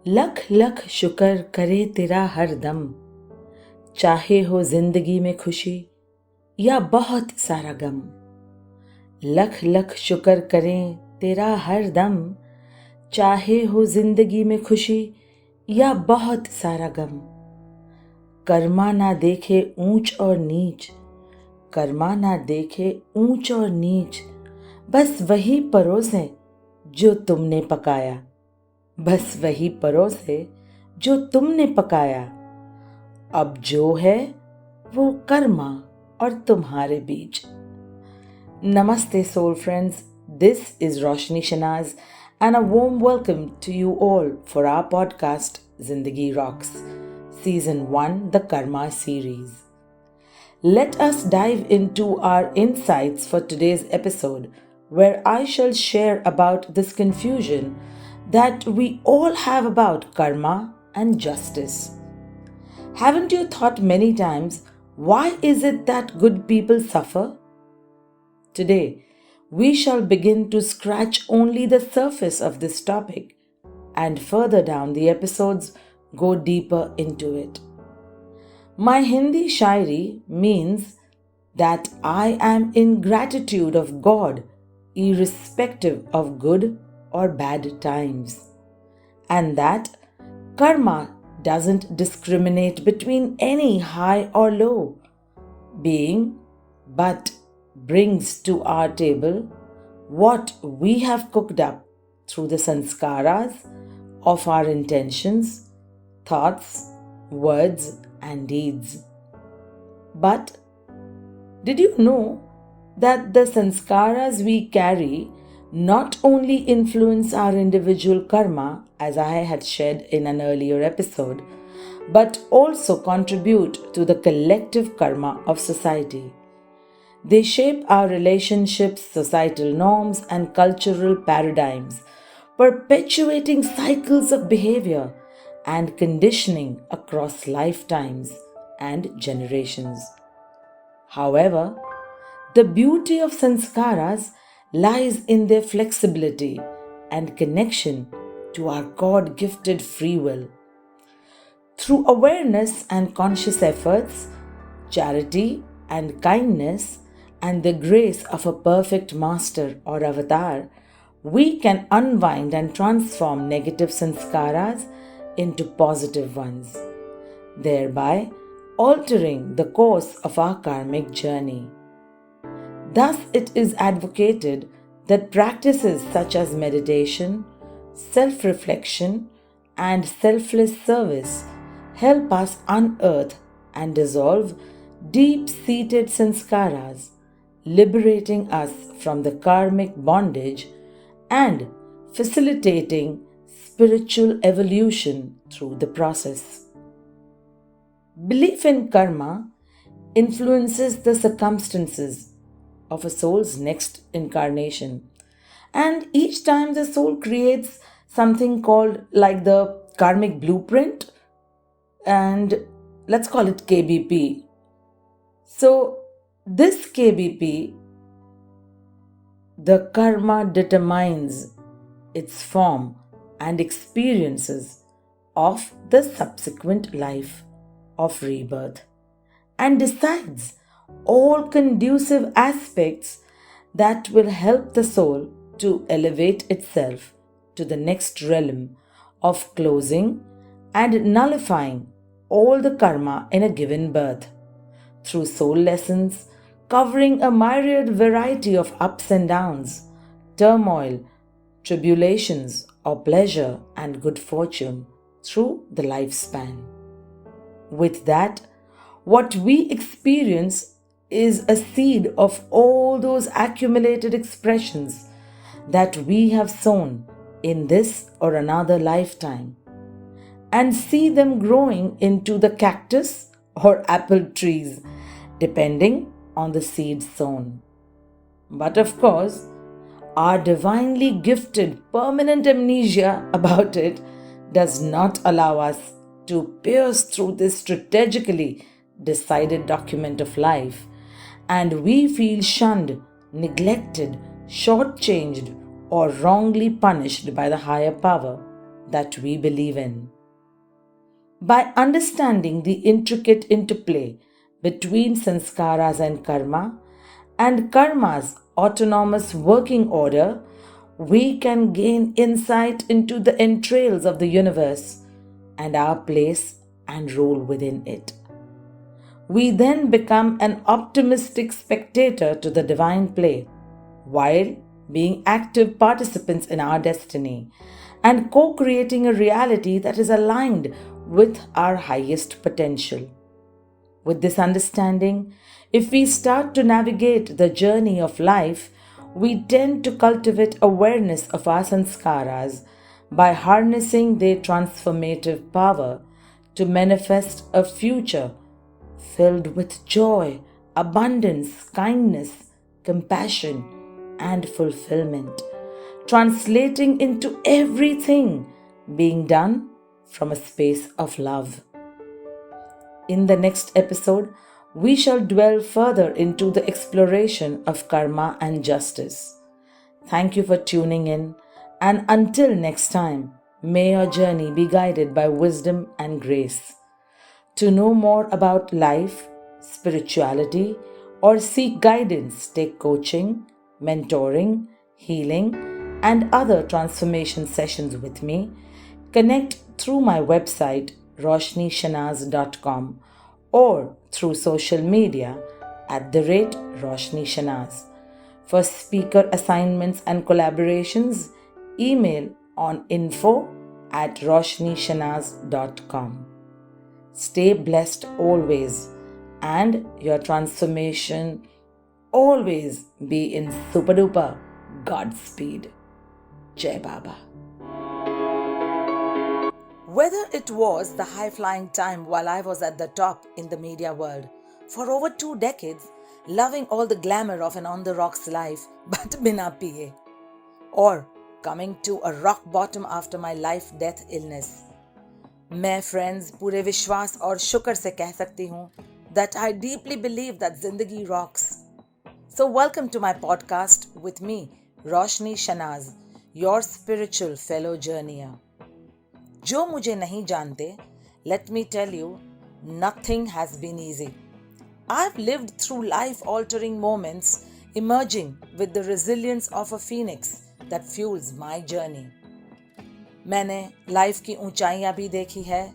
लख लख शुक्र करे तेरा हर दम, चाहे हो जिंदगी में खुशी या बहुत सारा गम। लख लख शुक्र करें तेरा हर दम, चाहे हो जिंदगी में खुशी या बहुत सारा गम। कर्मा ना देखे ऊंच और नीच, कर्मा ना देखे ऊंच और नीच, बस वही परोसे जो तुमने पकाया, बस वही परोसे जो तुमने पकाया। अब जो है वो कर्मा और तुम्हारे बीच। Namaste soul friends, this is Roshni Shanaz and a warm welcome to you all for our podcast Zindagi Rocks, Season 1, the Karma series. Let us dive into our insights for today's episode, where I shall share about this confusion that we all have about karma and justice. Haven't you thought many times, why is it that good people suffer? Today, we shall begin to scratch only the surface of this topic, and further down the episodes, go deeper into it. My Hindi shairi means that I am in gratitude of God, irrespective of good or bad times, and that karma doesn't discriminate between any high or low being, but brings to our table what we have cooked up through the sanskaras of our intentions, thoughts, words, and deeds. But did you know that the sanskaras we carry not only influence our individual karma, as I had shared in an earlier episode, but also contribute to the collective karma of society? They shape our relationships, societal norms, and cultural paradigms, perpetuating cycles of behavior and conditioning across lifetimes and generations. However, the beauty of sanskaras lies in their flexibility and connection to our God gifted free will. Through awareness and conscious efforts, charity and kindness, and the grace of a perfect master or avatar, we can unwind and transform negative sanskaras into positive ones, thereby altering the course of our karmic journey. Thus, it is advocated that practices such as meditation, self reflection, and selfless service help us unearth and dissolve deep seated sanskaras, liberating us from the karmic bondage and facilitating spiritual evolution through the process. Belief in karma influences the circumstances of a soul's next incarnation, and each time the soul creates something called like the karmic blueprint, and let's call it KBP. So this KBP, the karma determines its form and experiences of the subsequent life of rebirth and decides all conducive aspects that will help the soul to elevate itself to the next realm of closing and nullifying all the karma in a given birth through soul lessons covering a myriad variety of ups and downs, turmoil, tribulations, or pleasure and good fortune through the lifespan. With that, what we experience is a seed of all those accumulated expressions that we have sown in this or another lifetime, and see them growing into the cactus or apple trees, depending on the seed sown. But of course, our divinely gifted permanent amnesia about it does not allow us to pierce through this strategically decided document of life, and we feel shunned, neglected, shortchanged, or wrongly punished by the higher power that we believe in. By understanding the intricate interplay between sanskaras and karma's autonomous working order, we can gain insight into the entrails of the universe and our place and role within it. We then become an optimistic spectator to the divine play, while being active participants in our destiny and co-creating a reality that is aligned with our highest potential. With this understanding, if we start to navigate the journey of life, we tend to cultivate awareness of our sanskaras by harnessing their transformative power to manifest a future filled with joy, abundance, kindness, compassion, and fulfillment, translating into everything being done from a space of love. In the next episode, we shall dwell further into the exploration of karma and justice. Thank you for tuning in, and until next time, may your journey be guided by wisdom and grace. To know more about life, spirituality, or seek guidance, take coaching, mentoring, healing, and other transformation sessions with me. Connect through my website roshnishanaz.com or through social media @RoshniShanaz. For speaker assignments and collaborations, email on info@roshnishanaz.com. Stay blessed always, and your transformation always be in super duper Godspeed. Jai Baba. Whether it was the high-flying time while I was at the top in the media world, for over 2 decades, loving all the glamour of an on-the-rocks life but bina piye, or coming to a rock bottom after my life-death illness, मैं friends पूरे विश्वास और शुक्र से कह सकती हूँ that I deeply believe that ज़िंदगी rocks. So welcome to my podcast with me, Roshni Shanaz, your spiritual fellow journeyer. जो मुझे नहीं जानते, let me tell you, nothing has been easy. I've lived through life-altering moments, emerging with the resilience of a phoenix that fuels my journey. मैंने life की ऊंचाइयां भी देखी है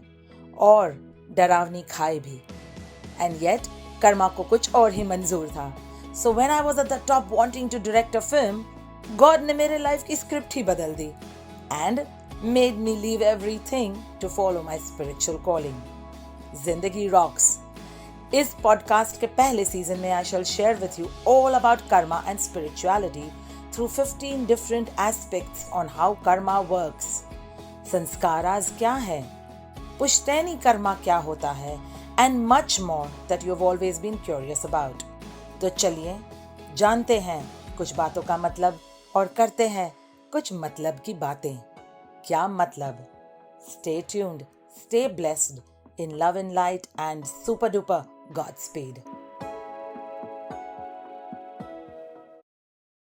और डरावनी खाई भी, एंड येट कर्मा को कुछ और ही मंजूर था. So when I was at the top wanting to direct a film, God ने मेरे लाइफ की स्क्रिप्ट ही बदल दी and made me leave everything to follow my spiritual calling. जिंदगी रॉक्स. इस पॉडकास्ट के पहले सीजन में I shall share with you all about karma and spirituality through 15 different aspects on how karma works. संस्कारास क्या है, पुश्तैनी कर्मा क्या होता है, and much more that you've always been curious about. तो चलिए जानते हैं कुछ बातों का मतलब और करते हैं कुछ मतलब की बातें. क्या मतलब? Stay tuned, stay blessed, in love and light and super duper Godspeed.